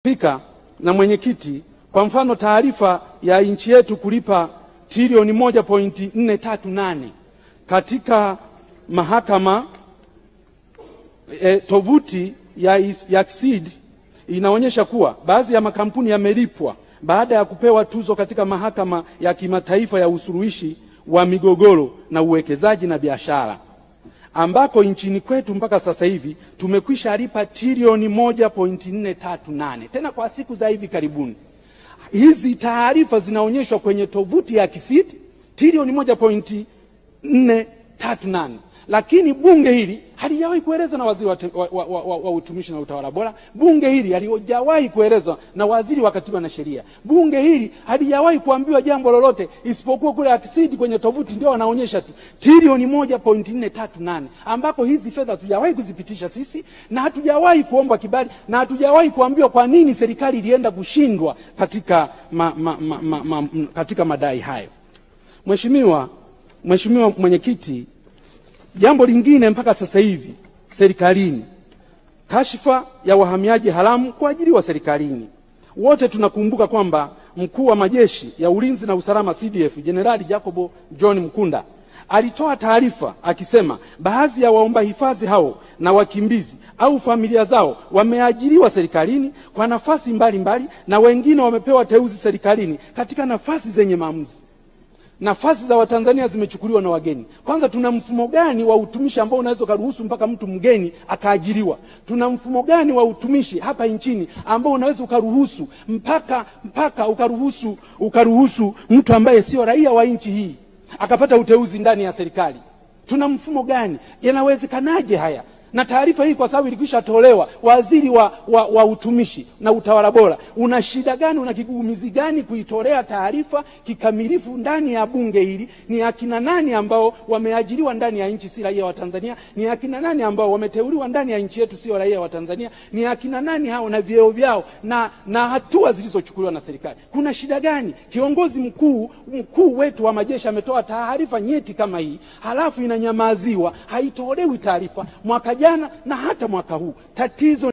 Spika na mwenyekiti, kwa mfano taarifa ya nchi yetu kulipa trilioni 1.438 katika mahakama, tovuti ya KSID inaonyesha kuwa baadhi ya makampuni yamelipwa baada ya kupewa tuzo katika mahakama ya kimataifa ya usuluhishi wa migogoro na uwekezaji na biashara, ambako nchini kwetu mpaka sasa hivi tumekwisha lipa trilioni 1.438 tena kwa siku za hivi karibuni. Hizi taarifa zinaonyeshwa kwenye tovuti ya KSID, trilioni 1.438, lakini bunge hili halijawahi kuelezwa na waziri wa utumishi na utawala bora. Bunge hili halijawahi kuelezwa na waziri wa katiba na sheria. Bunge hili halijawahi kuambiwa jambo lolote, isipokuwa kule KSID kwenye tovuti ndio wanaonyesha tu trilioni 1.438, ambako hizi fedha hatujawahi kuzipitisha sisi, na hatujawahi kuomba kibali, na hatujawahi kuambiwa kwa nini serikali ilienda kushindwa katika madai hayo. Mheshimiwa mwenyekiti, jambo lingine mpaka sasa hivi serikalini, kashfa ya wahamiaji haramu kuajiriwa serikalini. Wote tunakumbuka kwamba mkuu wa majeshi ya ulinzi na usalama CDF Jenerali Jacob John Mkunda alitoa taarifa akisema baadhi ya waomba hifadhi hao na wakimbizi au familia zao wameajiriwa serikalini kwa nafasi mbalimbali, na wengine wamepewa teuzi serikalini katika nafasi zenye maamuzi. Nafasi za Watanzania zimechukuliwa na wageni. Kwanza, tuna mfumo gani wa utumishi ambao unaweza kuruhusu mpaka mtu mgeni akaajiriwa? Tuna mfumo gani wa utumishi hapa nchini ambao unaweza ukaruhusu mpaka ukaruhusu mtu ambaye sio raia wa nchi hii akapata uteuzi ndani ya serikali? Tuna mfumo gani? Yanawezekanaje haya? Na taarifa hii kwa sababu ilikwisha tolewa, waziri wa utumishi na utawala bora, una shida gani, una kigugumizi gani kuitolea taarifa kikamilifu ndani ya bunge hili? Ni akina nani ambao wameajiriwa ndani ya nchi si raia wa Tanzania? Ni akina nani ambao wameteuliwa ndani ya nchi yetu sio raia wa Tanzania? Ni akina nani hao na vyeo vyao na hatua zilizochukuliwa na serikali? Kuna shida gani? Kiongozi mkuu wetu wa majeshi ametoa taarifa nyeti kama hii, halafu inanyamaziwa, haitolewi taarifa mwaka jana na hata mwaka huu. Tatizo